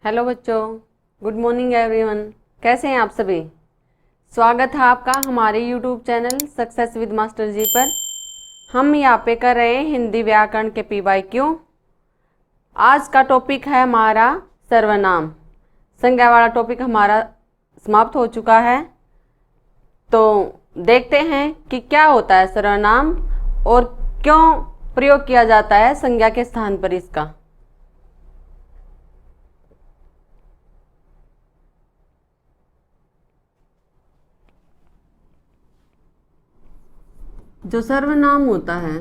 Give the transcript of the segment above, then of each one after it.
Hello बच्चों, good morning everyone. कैसे हैं आप सभी? स्वागत है आपका हमारे YouTube channel success with master ji पर। हम यहाँ पे कर रहे हैं हिंदी व्याकरण के PYQ। आज का टॉपिक है हमारा सर्वनाम। संज्ञा वाला टॉपिक हमारा समाप्त हो चुका है। तो देखते हैं कि क्या होता है सर्वनाम और क्यों प्रयोग किया जाता है संज्ञा के स्थान पर इसका। जो सर्वनाम होता है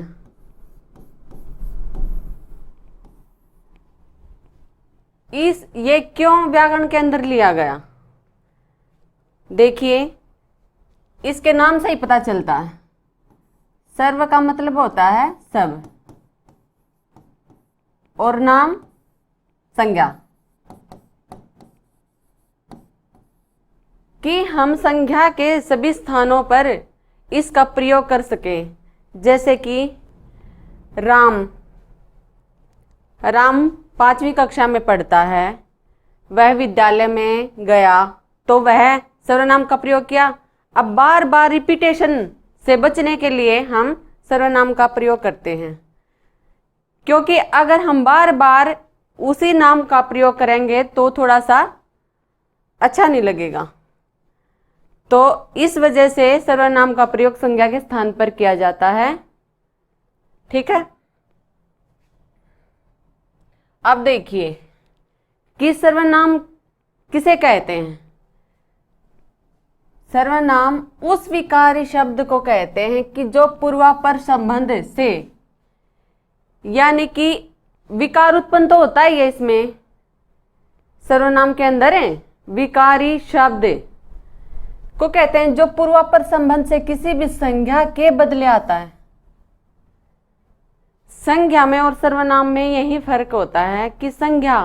ये क्यों व्याकरण के अंदर लिया गया, देखिए इसके नाम से ही पता चलता है। सर्व का मतलब होता है सब और नाम संज्ञा, कि हम संज्ञा के सभी स्थानों पर इसका प्रयोग कर सकें। जैसे कि राम 5वीं कक्षा में पढ़ता है, वह विद्यालय में गया तो वह सर्वनाम का प्रयोग किया। अब बार बार रिपीटेशन से बचने के लिए हम सर्वनाम का प्रयोग करते हैं, क्योंकि अगर हम बार बार उसी नाम का प्रयोग करेंगे तो थोड़ा सा अच्छा नहीं लगेगा। तो इस वजह से सर्वनाम का प्रयोग संज्ञा के स्थान पर किया जाता है। ठीक है, अब देखिए कि सर्वनाम किसे कहते हैं। सर्वनाम उस विकारी शब्द को कहते हैं कि जो पूर्वापर संबंध से, यानी कि विकार उत्पन्न तो होता ही है इसमें, सर्वनाम के अंदर है विकारी शब्द को कहते हैं जो पूर्वापर संबंध से किसी भी संज्ञा के बदले आता है। संज्ञा में और सर्वनाम में यही फर्क होता है कि संज्ञा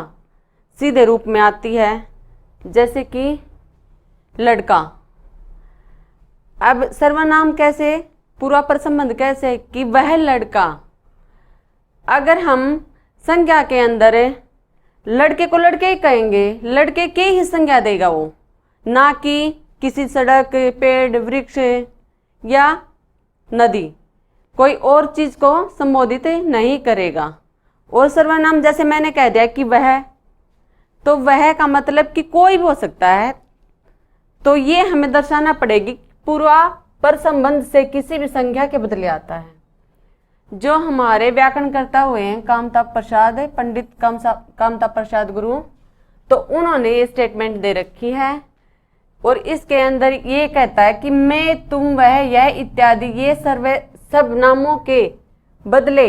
सीधे रूप में आती है, जैसे कि लड़का। अब सर्वनाम कैसे, पूर्वापर संबंध कैसे कि वह लड़का। अगर हम संज्ञा के अंदर लड़के को लड़के ही कहेंगे, लड़के के ही संज्ञा देगा वो, ना कि किसी सड़क, पेड़, वृक्ष या नदी, कोई और चीज को संबोधित नहीं करेगा। और सर्वनाम जैसे मैंने कह दिया कि वह, तो वह का मतलब कि कोई भी हो सकता है। तो ये हमें दर्शाना पड़ेगी पूर्वापर संबंध से किसी भी संज्ञा के बदले आता है। जो हमारे व्याकरणकर्ता हुए हैं कामताप प्रसाद, पंडित कामताप प्रसाद गुरु, तो उन्होंने ये स्टेटमेंट दे रखी है और इसके अंदर ये कहता है कि मैं, तुम, वह, यह इत्यादि ये सब नामों के बदले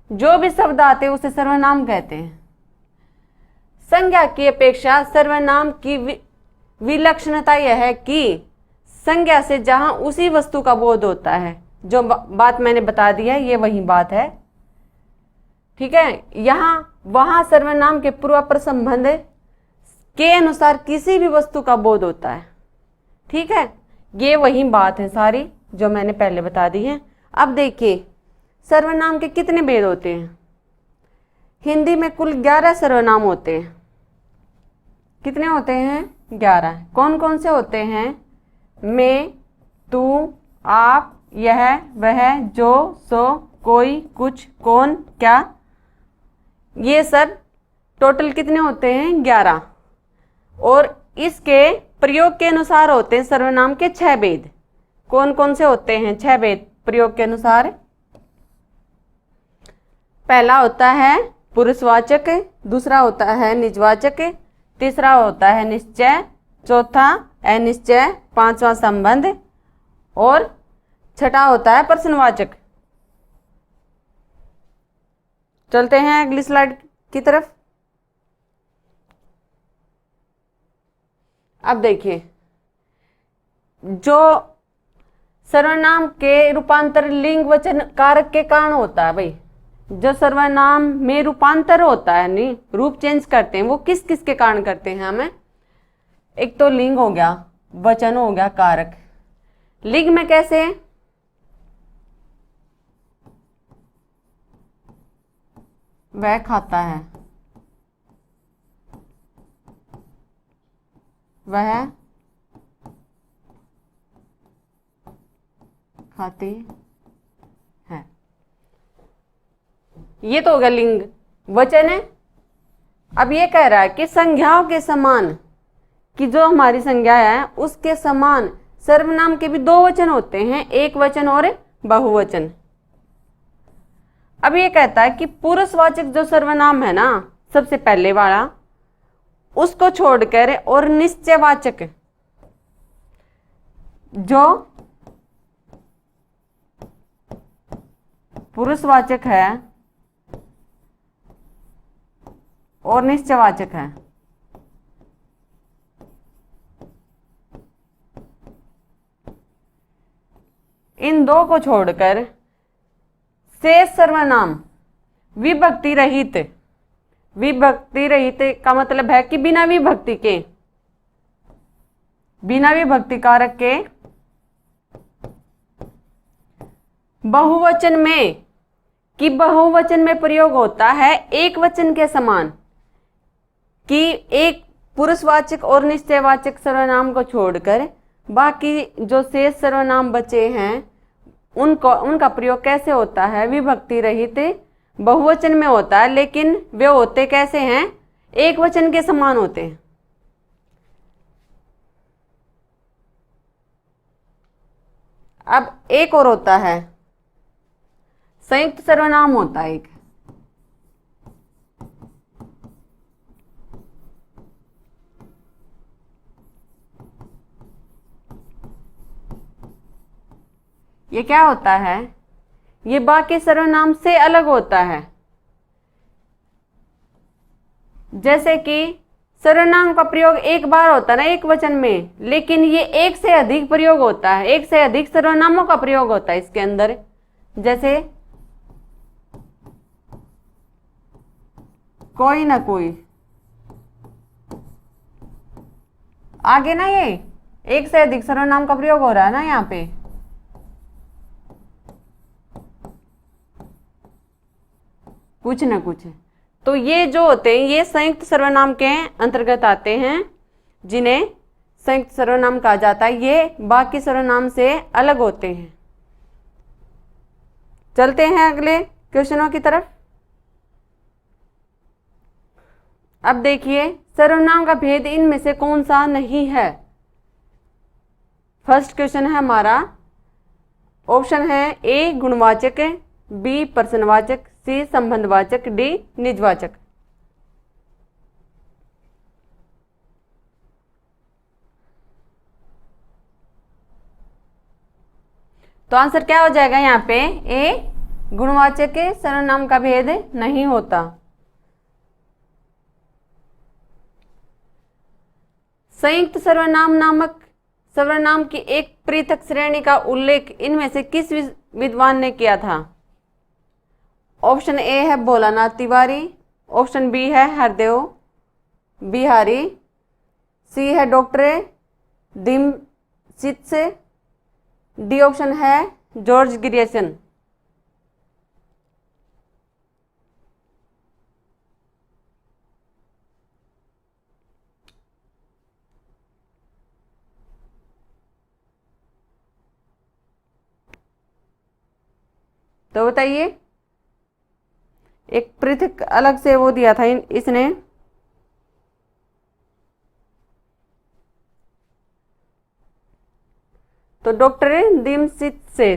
जो भी शब्द आते हैं उसे सर्वनाम कहते हैं। संज्ञा की अपेक्षा सर्वनाम की विलक्षणता यह है कि संज्ञा से जहां उसी वस्तु का बोध होता है, जो बात मैंने बता दी है ये वही बात है। ठीक है, यहां वहां सर्वनाम के पूर्वापर संबंध के अनुसार किसी भी वस्तु का बोध होता है। ठीक है, ये वही बात है सारी जो मैंने पहले बता दी है। अब देखिए सर्वनाम के कितने भेद होते हैं। हिंदी में कुल 11 सर्वनाम होते हैं। कितने होते हैं? 11। कौन कौन से होते हैं? मैं, तू, आप, यह, वह, जो, सो, कोई, कुछ, कौन, क्या, ये सब टोटल कितने होते हैं? 11। और इसके प्रयोग के अनुसार होते हैं सर्वनाम के 6 भेद। कौन कौन से होते हैं 6 भेद प्रयोग के अनुसार? पहला होता है पुरुषवाचक, दूसरा होता है निजवाचक, तीसरा होता है निश्चय, चौथा अनिश्चय, पांचवा संबंध और छठा होता है प्रश्नवाचक। चलते हैं अगली स्लाइड की तरफ। अब देखिए, जो सर्वनाम के रूपांतर लिंग वचन कारक के कारण होता है भाई, जो सर्वनाम में रूपांतर होता है, नहीं रूप चेंज करते हैं, वो किस किस के कारण करते हैं हमें? एक तो लिंग हो गया, वचन हो गया, कारक। लिंग में कैसे? वह खाता है, वह खाती है। ये तो हो गया लिंग। वचन है। अब ये कह रहा है कि संज्ञाओं के समान, कि जो हमारी संज्ञा है उसके समान सर्वनाम के भी दो वचन होते हैं, एक वचन और बहुवचन। अब ये कहता है कि पुरुषवाचक जो सर्वनाम है ना, सबसे पहले वाला, उसको छोड़कर और निश्चयवाचक जो पुरुषवाचक है और निश्चयवाचक है, इन दो को छोड़कर शेष सर्वनाम विभक्ति रहित, विभक्ति रहित का मतलब है कि बिना विभक्ति के, बिना विभक्ति कारक के बहुवचन में, कि बहुवचन में प्रयोग होता है एक वचन के समान, कि एक पुरुषवाचक और निश्चयवाचक सर्वनाम को छोड़कर बाकी जो शेष सर्वनाम बचे हैं उनका प्रयोग कैसे होता है, विभक्ति रहित बहुवचन में होता है, लेकिन वे होते कैसे हैं, एक वचन के समान होते हैं। अब एक और होता है संयुक्त सर्वनाम होता है एक। ये क्या होता है, ये बाकी सर्वनाम से अलग होता है। जैसे कि सर्वनाम का प्रयोग एक बार होता है ना एक वचन में, लेकिन ये एक से अधिक प्रयोग होता है, एक से अधिक सर्वनामों का प्रयोग होता है इसके अंदर। जैसे कोई ना कोई, आगे ना ये एक से अधिक सर्वनाम का प्रयोग हो रहा है ना यहाँ पे। कुछ ना कुछ, तो ये जो होते हैं ये संयुक्त सर्वनाम के अंतर्गत आते हैं, जिन्हें संयुक्त सर्वनाम कहा जाता है। ये बाकी सर्वनाम से अलग होते हैं। चलते हैं अगले क्वेश्चनों की तरफ। अब देखिए सर्वनाम का भेद इनमें से कौन सा नहीं है। फर्स्ट क्वेश्चन है हमारा, ऑप्शन है ए गुणवाचक, बी प्रश्नवाचक, सी संबंधवाचक, डी निजवाचक। तो आंसर क्या हो जाएगा यहाँ पे, ए गुणवाचक के सर्वनाम का भेद नहीं होता। संयुक्त सर्वनाम नामक सर्वनाम की एक पृथक श्रेणी का उल्लेख इनमें से किस विद्वान ने किया था। ऑप्शन ए है भोलानाथ तिवारी, ऑप्शन बी है हरदेव बिहारी, सी है डॉक्टर दीमसित, डी ऑप्शन है जॉर्ज ग्रियर्सन। तो बताइए, एक पृथक अलग से वो दिया था इसने। तो डॉक्टर दीमसित से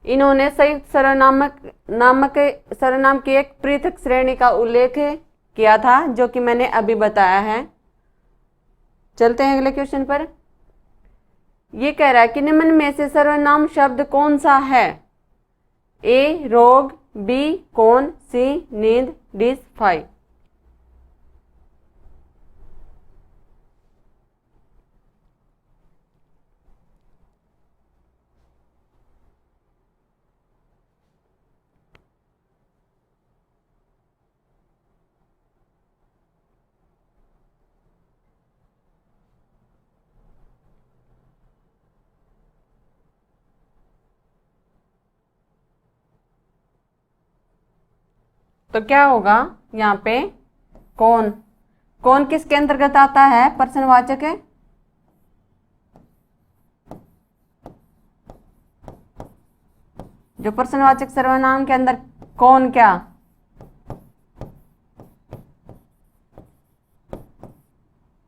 इन्होंने संयुक्त नामक सर्वनाम की एक पृथक श्रेणी का उल्लेख किया था, जो कि मैंने अभी बताया है। चलते हैं अगले क्वेश्चन पर। ये कह रहा है कि निम्न में से सर्वनाम शब्द कौन सा है, ए रोग, बी कौन, सी नींद, डी सफाई। तो क्या होगा यहाँ पे, कौन। कौन किसके अंतर्गत आता है? प्रश्नवाचक है। जो प्रश्नवाचक सर्वनाम के अंदर कौन क्या,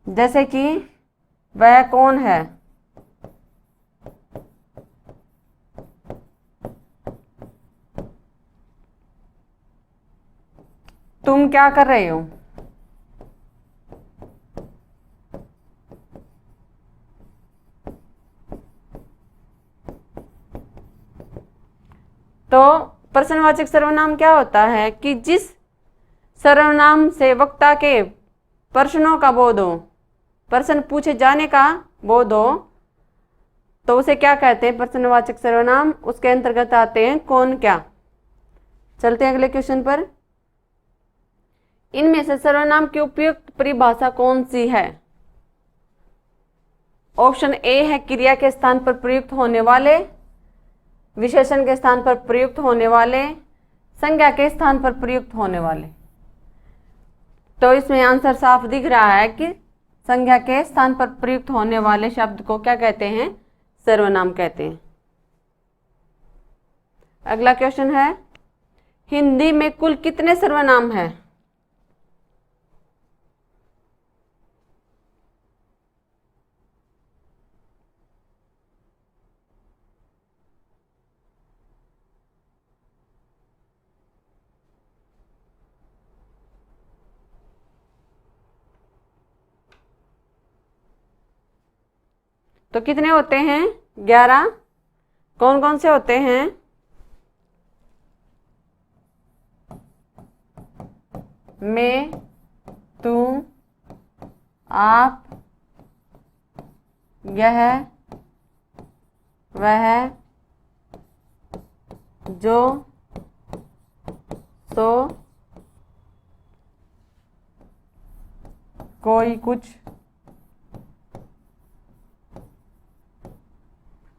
जैसे कि वह कौन है, तुम क्या कर रहे हो, तो प्रश्नवाचक सर्वनाम क्या होता है कि जिस सर्वनाम से वक्ता के प्रश्नों का बोध हो, प्रश्न पूछे जाने का बोध हो, तो उसे क्या कहते हैं? प्रश्नवाचक सर्वनाम। उसके अंतर्गत आते हैं कौन क्या। चलते हैं अगले क्वेश्चन पर। इनमें से सर्वनाम की उपयुक्त परिभाषा कौन सी है? ऑप्शन ए है क्रिया के स्थान पर प्रयुक्त होने वाले, विशेषण के स्थान पर प्रयुक्त होने वाले, संज्ञा के स्थान पर प्रयुक्त होने वाले। तो इसमें आंसर साफ दिख रहा है कि संज्ञा के स्थान पर प्रयुक्त होने वाले शब्द को क्या कहते हैं? सर्वनाम कहते हैं। अगला क्वेश्चन है, हिंदी में कुल कितने सर्वनाम हैं? तो कितने होते हैं? 11। कौन कौन से होते हैं? मैं, तुम, आप, यह, वह, जो, सो, कोई, कुछ,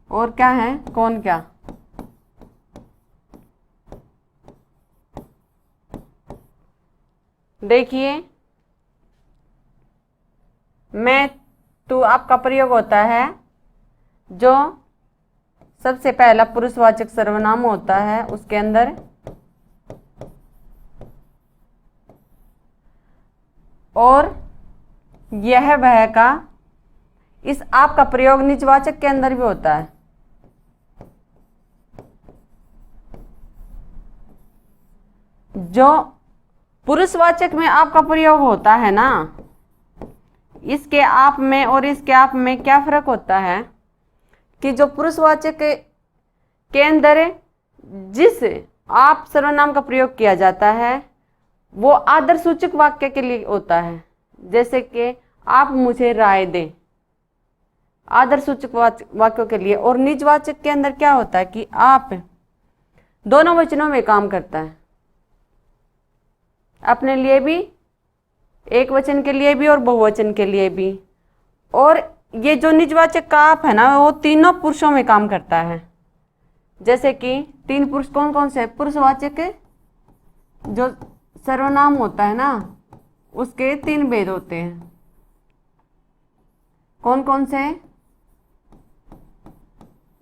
और क्या है? कौन क्या। देखिए, मैं, तू, आपका प्रयोग होता है जो सबसे पहला पुरुषवाचक सर्वनाम होता है उसके अंदर, और यह वह का इस आपका प्रयोग निजवाचक के अंदर भी होता है। जो पुरुषवाचक में आपका प्रयोग होता है ना, इसके आप में और इसके आप में क्या फर्क होता है कि जो पुरुषवाचक के अंदर जिस आप सर्वनाम का प्रयोग किया जाता है वो आदर सूचक वाक्य के लिए होता है। जैसे कि आप मुझे राय दें, आदर सूचक वाक्यों के लिए। और निजवाचक के अंदर क्या होता है कि आप दोनों वचनों में काम करता है, अपने लिए भी, एक वचन के लिए भी और बहुवचन के लिए भी। और ये जो निजवाचक का आप है ना, वो तीनों पुरुषों में काम करता है। जैसे कि 3 पुरुष कौन कौन से? पुरुषवाचक जो सर्वनाम होता है ना, उसके 3 भेद होते हैं। कौन कौन से?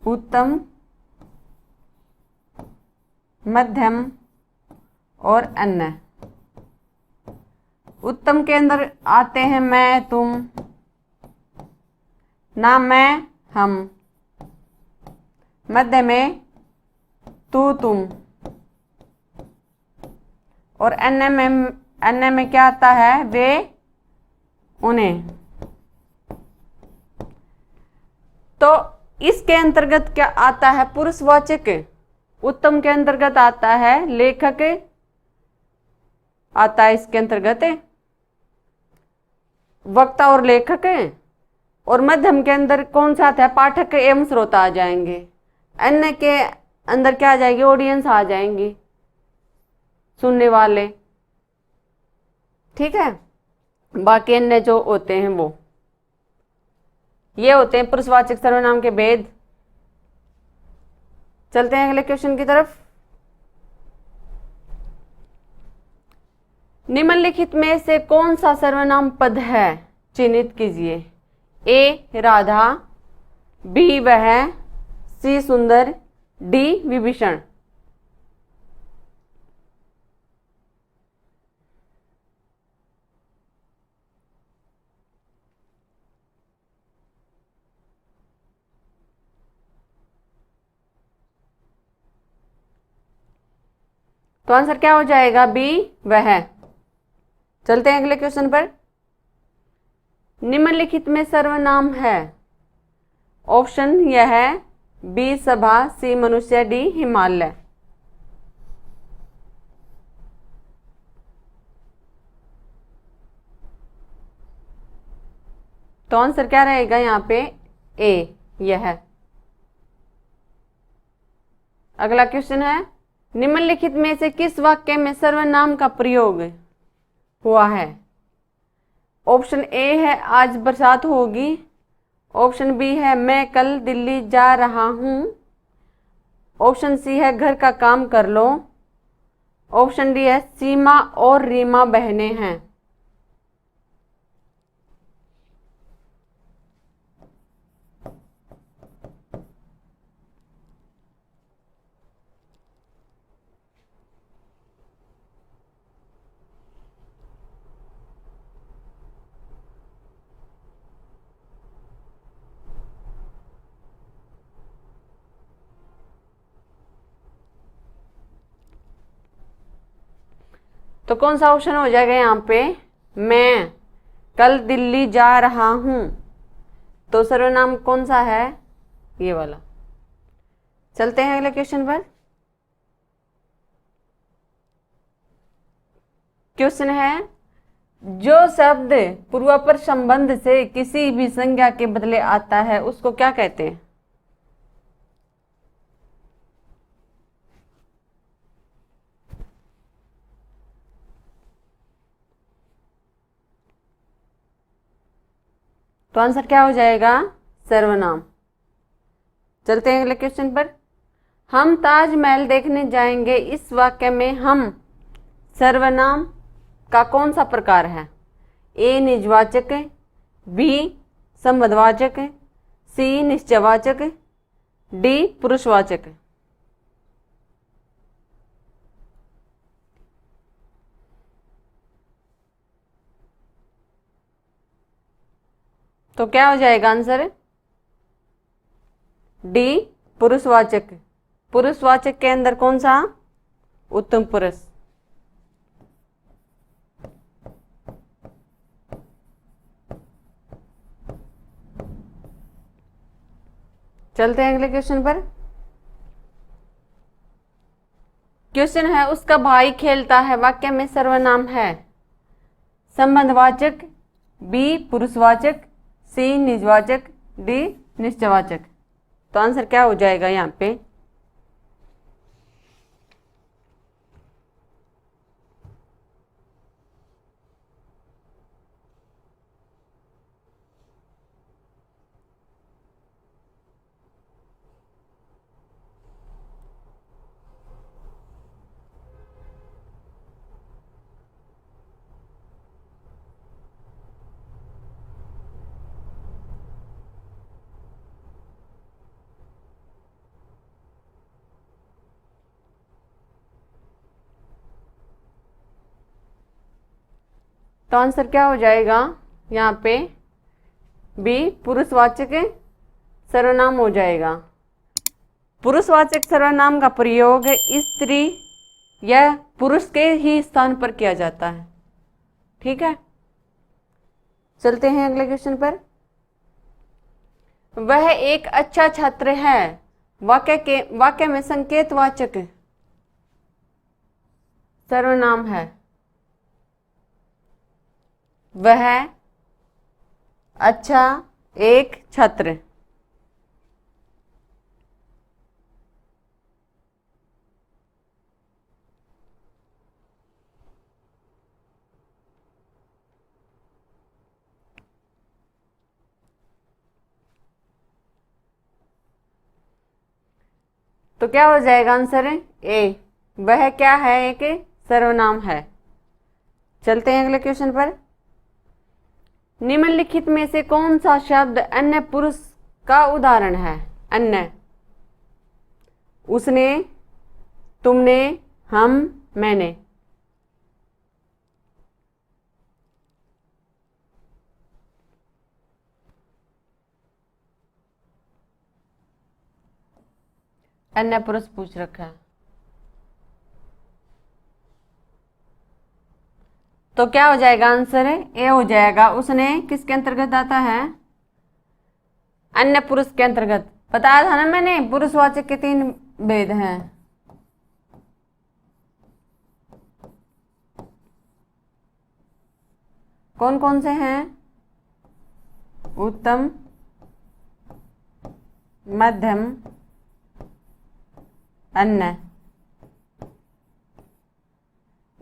उत्तम, मध्यम और अन्य। उत्तम के अंदर आते हैं मैं, तुम, ना, मैं, हम। मध्य में तू, तुम। और अन्य में क्या आता है? वे, उन्हें। तो इसके अंतर्गत क्या आता है? पुरुषवाचक। उत्तम के अंतर्गत आता है लेखक, आता है इसके अंतर्गत वक्ता और लेखक। और मध्यम के अंदर कौन सा आता है? पाठक एवं श्रोता आ जाएंगे। अन्य के अंदर क्या आ जाएगी? ऑडियंस आ जाएंगी, सुनने वाले। ठीक है, बाकी अन्य जो होते हैं वो ये होते हैं पुरुषवाचक सर्वनाम के भेद। चलते हैं अगले क्वेश्चन की तरफ। निम्नलिखित में से कौन सा सर्वनाम पद है, चिन्हित कीजिए। ए राधा, बी वह, सी सुंदर, डी विभीषण। तो आंसर क्या हो जाएगा, बी वह। चलते हैं अगले क्वेश्चन पर। निम्नलिखित में सर्वनाम है, ऑप्शन यह है, बी सभा, सी मनुष्य, डी हिमालय। तो आंसर क्या रहेगा यहाँ पे, ए यह। अगला क्वेश्चन है, निम्नलिखित में से किस वाक्य में सर्वनाम का प्रयोग हुआ है। ऑप्शन ए है, आज बरसात होगी। ऑप्शन बी है, मैं कल दिल्ली जा रहा हूं। ऑप्शन सी है, घर का काम कर लो। ऑप्शन डी है, सीमा और रीमा बहनें हैं। तो कौन सा ऑप्शन हो जाएगा यहाँ पे, मैं कल दिल्ली जा रहा हूं। तो सर्वनाम कौन सा है, ये वाला। चलते हैं अगले क्वेश्चन पर। क्वेश्चन है, जो शब्द पूर्वापर संबंध से किसी भी संज्ञा के बदले आता है उसको क्या कहते हैं। तो आंसर क्या हो जाएगा, सर्वनाम। चलते हैं अगले क्वेश्चन पर। हम ताजमहल देखने जाएंगे, इस वाक्य में हम सर्वनाम का कौन सा प्रकार है। ए निजवाचक, बी संबंधवाचक, सी निश्चयवाचक, डी पुरुषवाचक। तो क्या हो जाएगा आंसर, डी पुरुषवाचक। पुरुषवाचक के अंदर कौन सा, उत्तम पुरुष। चलते हैं अगले क्वेश्चन पर। क्वेश्चन है, उसका भाई खेलता है, वाक्य में सर्वनाम है, संबंधवाचक, बी पुरुषवाचक, सी निजवाचक, डी निश्चयवाचक। तो आंसर क्या हो जाएगा यहाँ पे, तो आंसर क्या हो जाएगा यहाँ पे, बी पुरुषवाचक सर्वनाम हो जाएगा। पुरुषवाचक सर्वनाम का प्रयोग स्त्री या पुरुष के ही स्थान पर किया जाता है। ठीक है, चलते हैं अगले क्वेश्चन पर। वह एक अच्छा छात्र है, वाक्य में संकेतवाचक सर्वनाम है। वह अच्छा एक छात्र। तो क्या हो जाएगा आंसर, ए। वह क्या है, एक सर्वनाम है। चलते हैं अगले क्वेश्चन पर। निम्नलिखित में से कौन सा शब्द अन्य पुरुष का उदाहरण है? अन्य, उसने, तुमने, हम, मैंने। अन्य पुरुष पूछ रखा है, तो क्या हो जाएगा आंसर? ए हो जाएगा। उसने किसके अंतर्गत आता है? अन्य पुरुष के अंतर्गत। बताया था ना मैंने, पुरुषवाचक के 3 भेद हैं। कौन कौन से हैं? उत्तम, मध्यम, अन्य।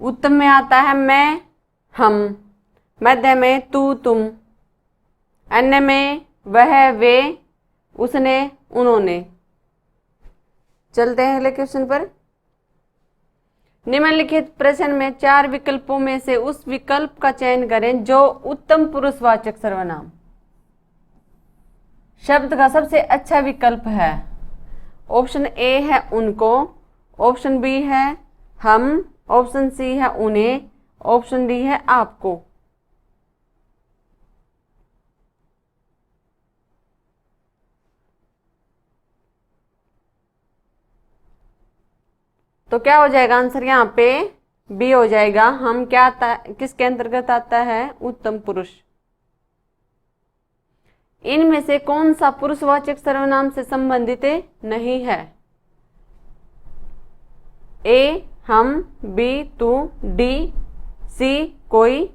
उत्तम में आता है मैं, हम। मध्य में तू, तुम। अन्य में वह, वे, उसने, उन्होंने। चलते हैं अगले क्वेश्चन पर। निम्नलिखित प्रश्न में 4 विकल्पों में से उस विकल्प का चयन करें जो उत्तम पुरुषवाचक सर्वनाम शब्द का सबसे अच्छा विकल्प है। ऑप्शन ए है उनको, ऑप्शन बी है हम, ऑप्शन सी है उन्हें, ऑप्शन डी है आपको। तो क्या हो जाएगा आंसर? यहाँ पे बी हो जाएगा। हम क्या आता, किसके अंतर्गत आता है? उत्तम पुरुष। इनमें से कौन सा पुरुषवाचक सर्वनाम से संबंधित नहीं है? ए हम, बी तू, डी सी कोई,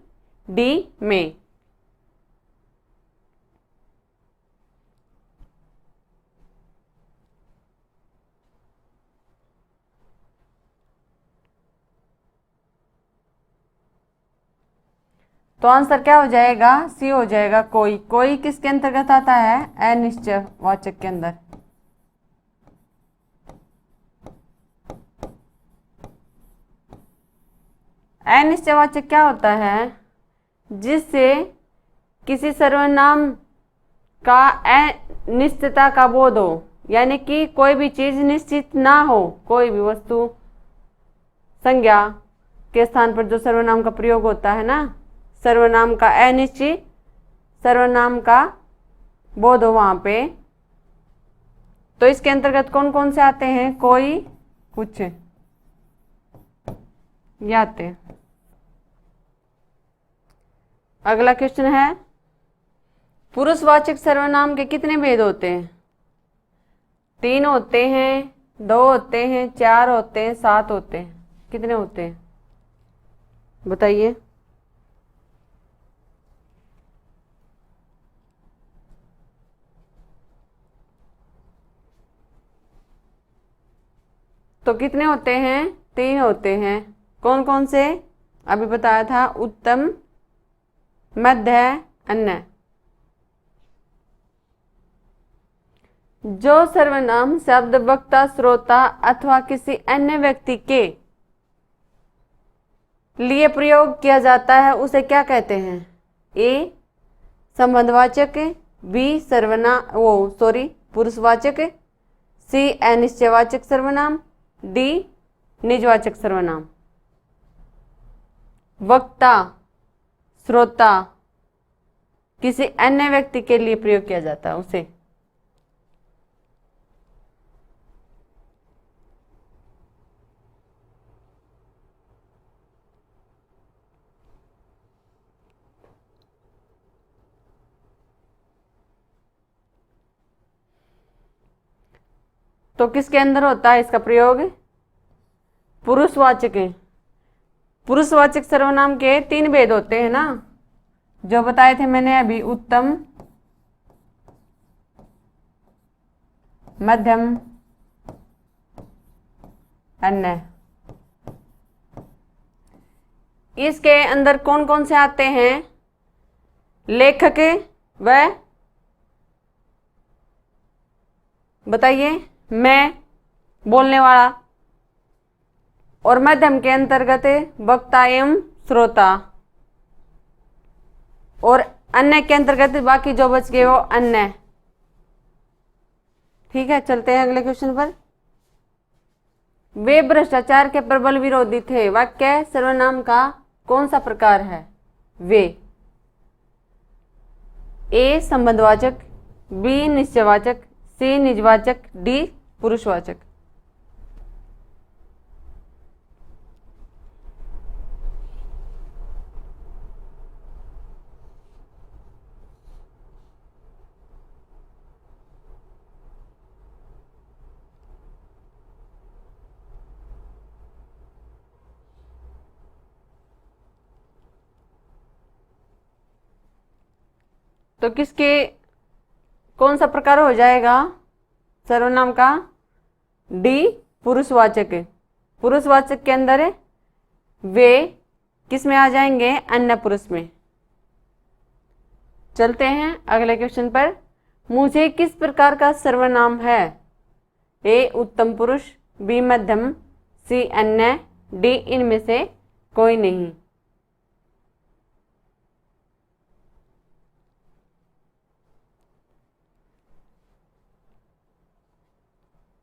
डी में। तो आंसर क्या हो जाएगा? सी हो जाएगा। कोई। कोई किसके अंतर्गत आता है? अनिश्चयवाचक के अंदर। अनिश्चयवाचक क्या होता है? जिससे किसी सर्वनाम का अनिश्चितता का बोध हो, यानी कि कोई भी चीज निश्चित ना हो। कोई भी वस्तु, संज्ञा के स्थान पर जो सर्वनाम का प्रयोग होता है ना, सर्वनाम का अनिश्चित सर्वनाम का बोध हो वहां पे। तो इसके अंतर्गत कौन कौन से आते हैं? कोई, कुछ, ये आते हैं। अगला क्वेश्चन है, पुरुषवाचक सर्वनाम के कितने भेद होते हैं? 3 होते हैं, 2 होते हैं, 4 होते हैं, 7 होते हैं। कितने होते हैं बताइए? तो कितने होते हैं? 3 होते हैं। कौन कौन से? अभी बताया था, उत्तम, मध्य, अन्य। जो सर्वनाम शब्द वक्ता, श्रोता अथवा किसी अन्य व्यक्ति के लिए प्रयोग किया जाता है उसे क्या कहते हैं? ए संबंधवाचक, बी पुरुषवाचक, सी अनिश्चयवाचक सर्वनाम, डी निजवाचक सर्वनाम। वक्ता, श्रोता, किसी अन्य व्यक्ति के लिए प्रयोग किया जाता है उसे। तो किसके अंदर होता है इसका प्रयोग? पुरुषवाचक। पुरुषवाचक सर्वनाम के 3 भेद होते हैं ना, जो बताए थे मैंने अभी, उत्तम, मध्यम, अन्य। इसके अंदर कौन कौन से आते हैं? लेखक व, बताइए, मैं, बोलने वाला। और मध्यम के अंतर्गत वक्ता एवं श्रोता। और अन्य के अंतर्गत बाकी जो बच गए वो अन्य। ठीक है, चलते हैं अगले क्वेश्चन पर। वे भ्रष्टाचार के प्रबल विरोधी थे। वाक्य सर्वनाम का कौन सा प्रकार है? वे। ए संबंधवाचक, बी निश्चयवाचक, सी निजवाचक, डी पुरुषवाचक। तो किसके कौन सा प्रकार हो जाएगा सर्वनाम का? डी पुरुषवाचक। पुरुषवाचक के अंदर वे किस में आ जाएंगे? अन्य पुरुष में। चलते हैं अगले क्वेश्चन पर। मुझे किस प्रकार का सर्वनाम है? ए उत्तम पुरुष, बी मध्यम, सी अन्य, डी इनमें से कोई नहीं।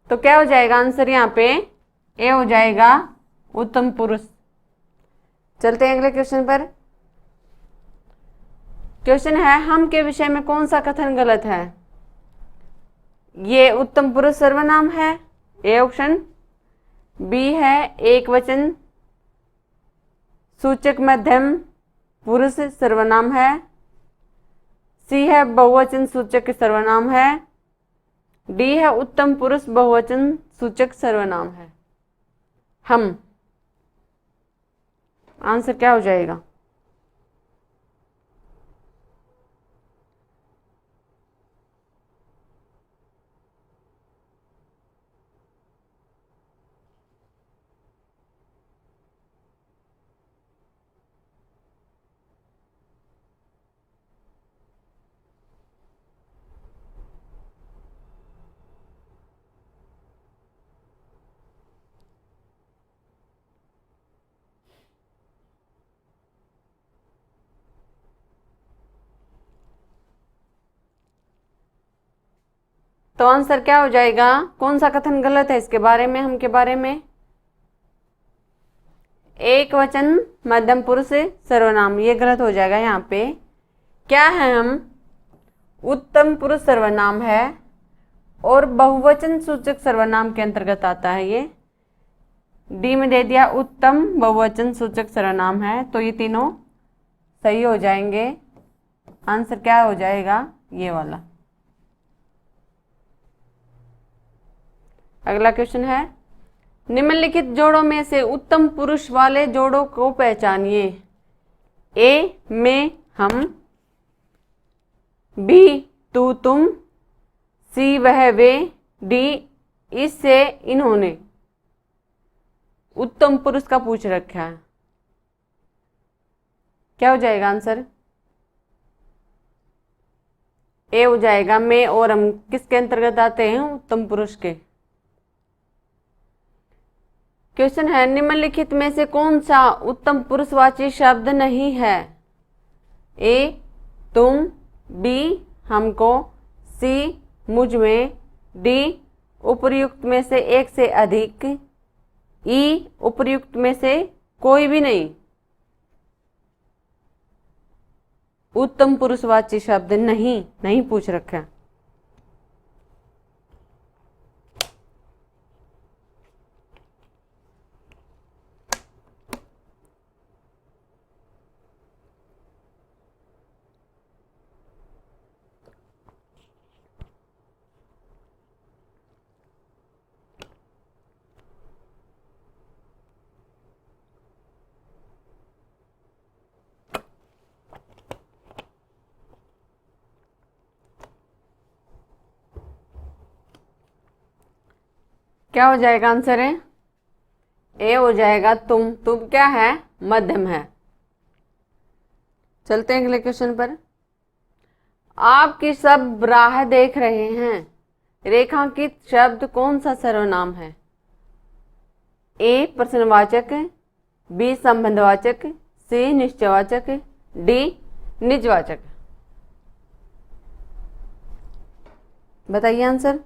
तो क्या हो जाएगा आंसर यहाँ पे? ए हो जाएगा उत्तम पुरुष। चलते हैं अगले क्वेश्चन पर। क्वेश्चन है हम के विषय में कौन सा कथन गलत है? ये उत्तम पुरुष सर्वनाम है, ए ऑप्शन। बी है एक वचन सूचक मध्यम पुरुष सर्वनाम है। सी है बहुवचन सूचक सर्वनाम है। डी है उत्तम पुरुष बहुवचन सूचक सर्वनाम है। हम आंसर क्या हो जाएगा? तो आंसर क्या हो जाएगा? कौन सा कथन गलत है इसके बारे में, हम के बारे में? एक वचन मध्यम पुरुष सर्वनाम, ये गलत हो जाएगा। यहाँ पे क्या है? हम उत्तम पुरुष सर्वनाम है और बहुवचन सूचक सर्वनाम के अंतर्गत आता है। ये डी में दे दिया उत्तम बहुवचन सूचक सर्वनाम है, तो ये तीनों सही हो जाएंगे। आंसर क्या हो जाएगा? ये वाला। अगला क्वेश्चन है निम्नलिखित जोड़ों में से उत्तम पुरुष वाले जोड़ों को पहचानिए। ए मैं हम, बी तू तुम, सी वह वे, डी इससे इन्होंने। उत्तम पुरुष का पूछ रखा है, क्या हो जाएगा आंसर? ए हो जाएगा मैं और हम किसके अंतर्गत आते हैं? उत्तम पुरुष के। क्वेश्चन है निम्नलिखित में से कौन सा उत्तम पुरुषवाची शब्द नहीं है? ए तुम, बी हमको, सी मुझ में, डी उपर्युक्त में से एक से अधिक, ई उपर्युक्त में से कोई भी नहीं। उत्तम पुरुषवाची शब्द नहीं पूछ रखा। क्या हो जाएगा आंसर? है ए हो जाएगा तुम क्या है? मध्यम है। चलते हैं अगले क्वेश्चन पर। आपकी सब राह देख रहे हैं। रेखांकित शब्द कौन सा सर्वनाम है? ए प्रश्नवाचक, बी संबंधवाचक, सी निश्चयवाचक, डी निजवाचक। बताइए आंसर।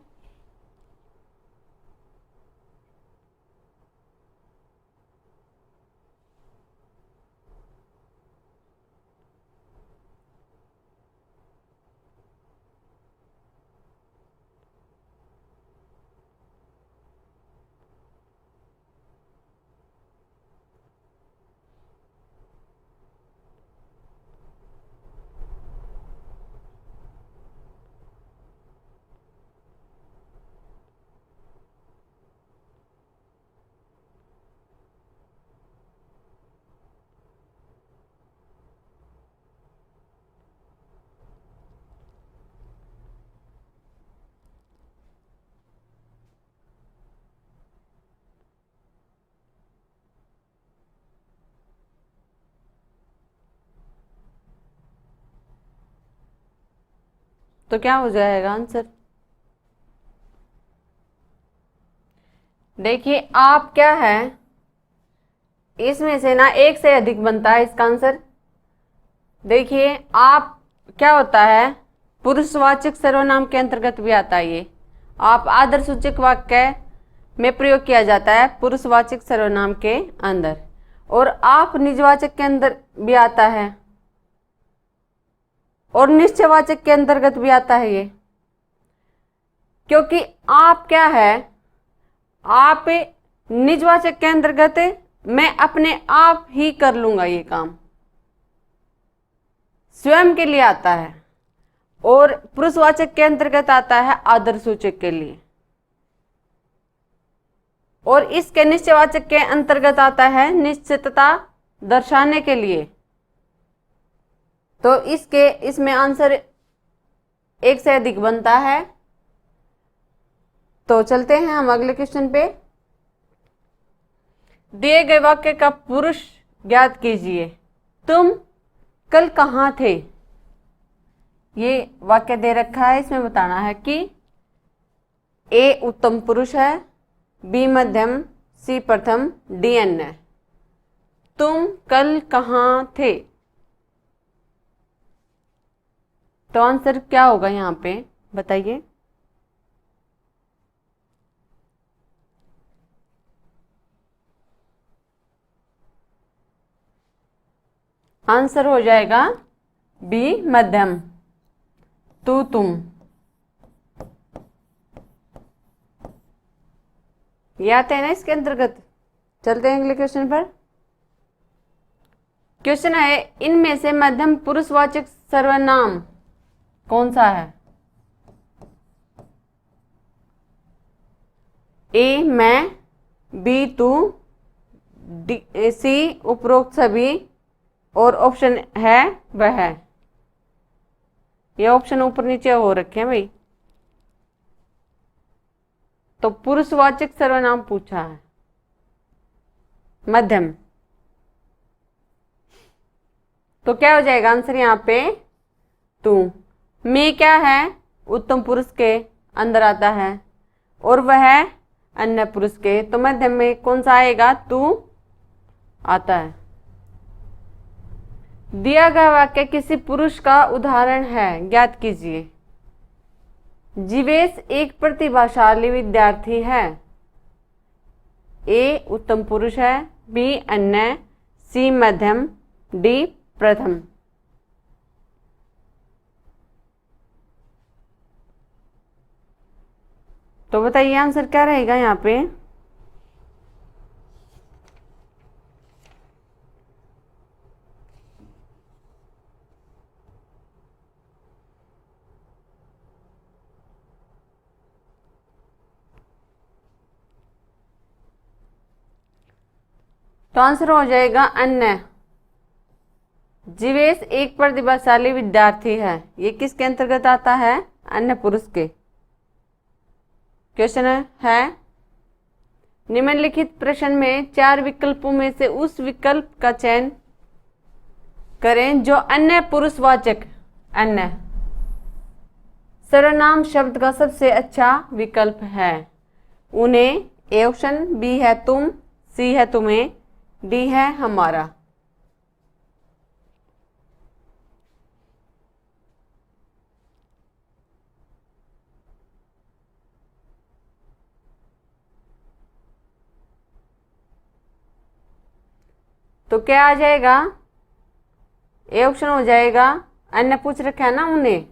तो क्या हो जाएगा आंसर? देखिए आप क्या है, इसमें से ना एक से अधिक बनता है इसका आंसर। देखिए आप क्या होता है, पुरुषवाचक सर्वनाम के अंतर्गत भी आता है ये। आप आदर्शसूचक वाक्य में प्रयोग किया जाता है पुरुषवाचक सर्वनाम के अंदर, और आप निजवाचक के अंदर भी आता है, और निश्चयवाचक के अंतर्गत भी आता है ये। क्योंकि आप क्या है, आप निजवाचक के अंतर्गत मैं अपने आप ही कर लूंगा ये काम, स्वयं के लिए आता है, और पुरुषवाचक के अंतर्गत आता है आदर्शसूचक के लिए, और इसके निश्चयवाचक के अंतर्गत आता है निश्चितता दर्शाने के लिए। तो इसमें आंसर एक से अधिक बनता है। तो चलते हैं हम अगले क्वेश्चन पे। दिए गए वाक्य का पुरुष ज्ञात कीजिए। तुम कल कहाँ थे? ये वाक्य दे रखा है, इसमें बताना है कि ए उत्तम पुरुष है, बी मध्यम, सी प्रथम, डी अन्य। तुम कल कहाँ थे? तो आंसर क्या होगा यहाँ पे बताइए। आंसर हो जाएगा बी मध्यम, तू तुम। ये आते हैं ना इसके अंतर्गत। चलते हैं अगले क्वेश्चन पर। क्वेश्चन है, इनमें से मध्यम पुरुषवाचक सर्वनाम कौन सा है? ए मैं, बी तू, सी उपरोक्त सभी, और ऑप्शन है वह। ये ऑप्शन ऊपर नीचे हो रखे हैं भाई। तो पुरुषवाचक सर्वनाम पूछा है मध्यम, तो क्या हो जाएगा आंसर यहाँ पे? तू। मैं क्या है, उत्तम पुरुष के अंदर आता है, और वह अन्य पुरुष के, तो मध्यम में कौन सा आएगा? तू आता है। दिया गया वाक्य किसी पुरुष का उदाहरण है, ज्ञात कीजिए। जीवेश एक प्रतिभाशाली विद्यार्थी है। ए उत्तम पुरुष है, बी अन्य, सी मध्यम, डी प्रथम। तो बताइए आंसर क्या रहेगा यहाँ पे। तो आंसर हो जाएगा अन्य। जीवेश एक प्रतिभाशाली विद्यार्थी है, ये किसके अंतर्गत आता है? अन्य पुरुष के। क्वेश्चन है, निम्नलिखित प्रश्न में 4 विकल्पों में से उस विकल्प का चयन करें जो अन्य पुरुषवाचक अन्य सर्वनाम शब्द का सबसे अच्छा विकल्प है। उन्हें ए ऑप्शन, बी है तुम, सी है तुम्हें, डी है हमारा। तो क्या आ जाएगा, ए ऑप्शन हो जाएगा। अन्य पूछ रखा है ना उन्हें।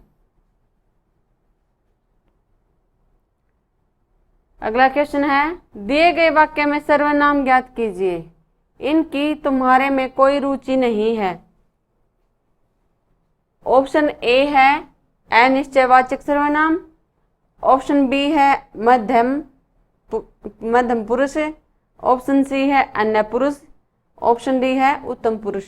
अगला क्वेश्चन है, दिए गए वाक्य में सर्वनाम ज्ञात कीजिए, इनकी तुम्हारे में कोई रुचि नहीं है। ऑप्शन ए है अनिश्चयवाचक सर्वनाम, ऑप्शन बी है मध्यम पुरुष, ऑप्शन सी है अन्य पुरुष, ऑप्शन डी है उत्तम पुरुष।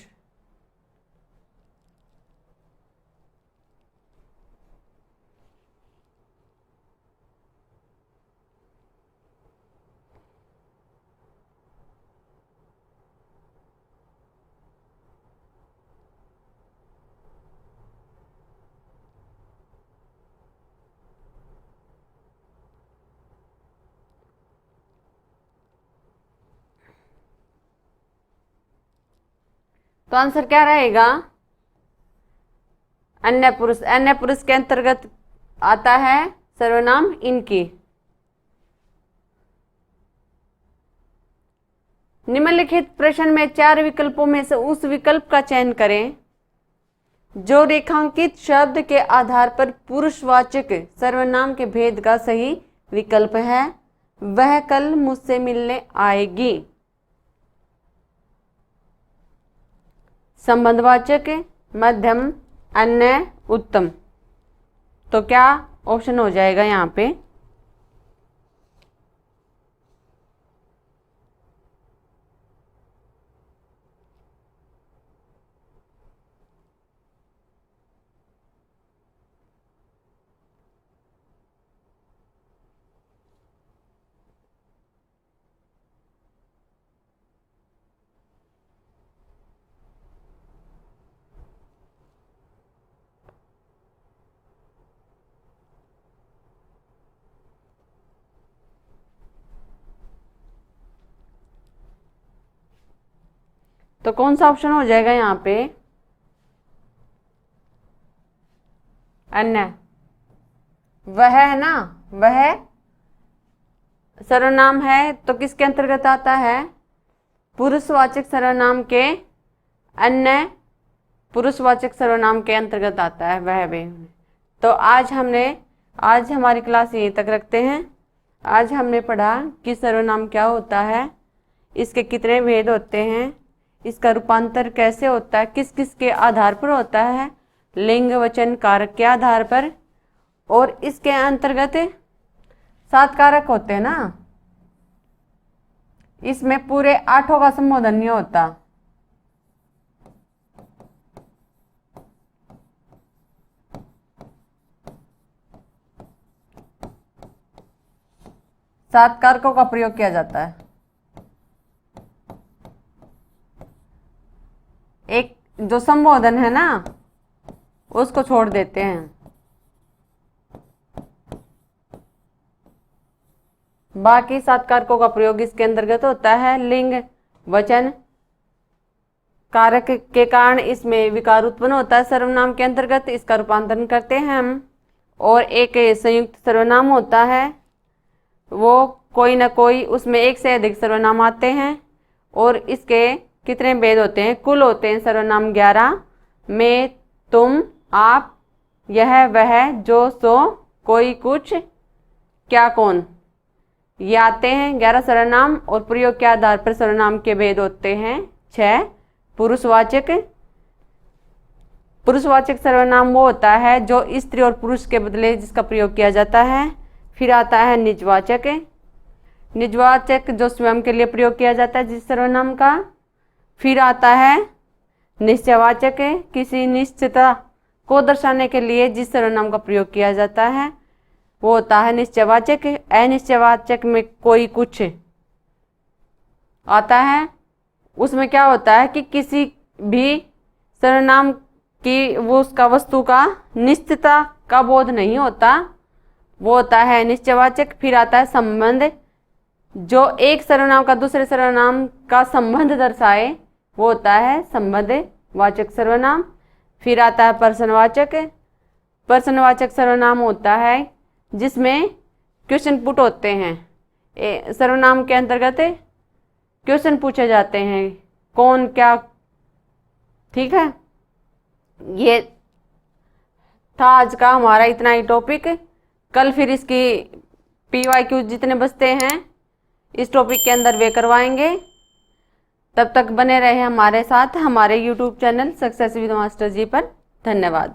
तो आंसर क्या रहेगा, अन्य पुरुष। अन्य पुरुष के अंतर्गत आता है सर्वनाम इनकी। निम्नलिखित प्रश्न में 4 विकल्पों में से उस विकल्प का चयन करें जो रेखांकित शब्द के आधार पर पुरुषवाचक सर्वनाम के भेद का सही विकल्प है। वह कल मुझसे मिलने आएगी। संबंधवाचक, मध्यम, अन्य, उत्तम। तो क्या ऑप्शन हो जाएगा यहाँ पे, तो कौन सा ऑप्शन हो जाएगा यहाँ पे, अन्य। वह है ना, वह सर्वनाम है तो किसके अंतर्गत आता है, पुरुषवाचक सर्वनाम के, अन्य पुरुषवाचक सर्वनाम के अंतर्गत आता है वह भी। तो आज हमारी क्लास यहीं तक रखते हैं। आज हमने पढ़ा कि सर्वनाम क्या होता है, इसके कितने भेद होते हैं, इसका रूपांतर कैसे होता है, किस किस के आधार पर होता है, लिंग वचन कारक के आधार पर, और इसके अंतर्गत 7 कारक होते हैं ना, इसमें पूरे 8 का संबोधन नहीं होता। सात कारकों का प्रयोग किया जाता है। एक जो संबोधन है ना उसको छोड़ देते हैं, बाकी 7 कारकों का प्रयोग इसके अंतर्गत होता है। लिंग वचन कारक के कारण इसमें विकार उत्पन्न होता है सर्वनाम के अंतर्गत, इसका रूपांतरण करते हैं हम। और एक संयुक्त सर्वनाम होता है, वो कोई ना कोई उसमें एक से अधिक सर्वनाम आते हैं, और इसके कितने भेद होते हैं, कुल होते हैं सर्वनाम 11। मैं, तुम, आप, यह, वह, जो, सो, कोई, कुछ, क्या, कौन, ये आते हैं 11 सर्वनाम। और प्रयोग के आधार पर सर्वनाम के भेद होते हैं 6। पुरुषवाचक सर्वनाम वो होता है जो स्त्री और पुरुष के बदले जिसका प्रयोग किया जाता है। फिर आता है निजवाचक जो स्वयं के लिए प्रयोग किया जाता है जिस सर्वनाम का। फिर आता है निश्चयवाचक, किसी निश्चितता को दर्शाने के लिए जिस सर्वनाम का प्रयोग किया जाता है वो होता है निश्चयवाचक। अनिश्चयवाचक में कोई कुछ आता है, उसमें क्या होता है कि किसी भी सर्वनाम की वो उसका वस्तु का निश्चितता का बोध नहीं होता, वो होता है निश्चयवाचक। फिर आता है संबंध, जो एक सर्वनाम का दूसरे सर्वनाम का संबंध दर्शाए वो होता है संबंधवाचक सर्वनाम। फिर आता है प्रश्नवाचक सर्वनाम होता है जिसमें क्वेश्चन पुट होते हैं, सर्वनाम के अंतर्गत क्वेश्चन पूछे जाते हैं कौन क्या, ठीक है। ये था आज का हमारा इतना ही टॉपिक। कल फिर इसकी PYQ जितने बचते हैं इस टॉपिक के अंदर वे करवाएंगे। तब तक बने रहे हमारे साथ हमारे YouTube channel success with master ji पर। धन्यवाद।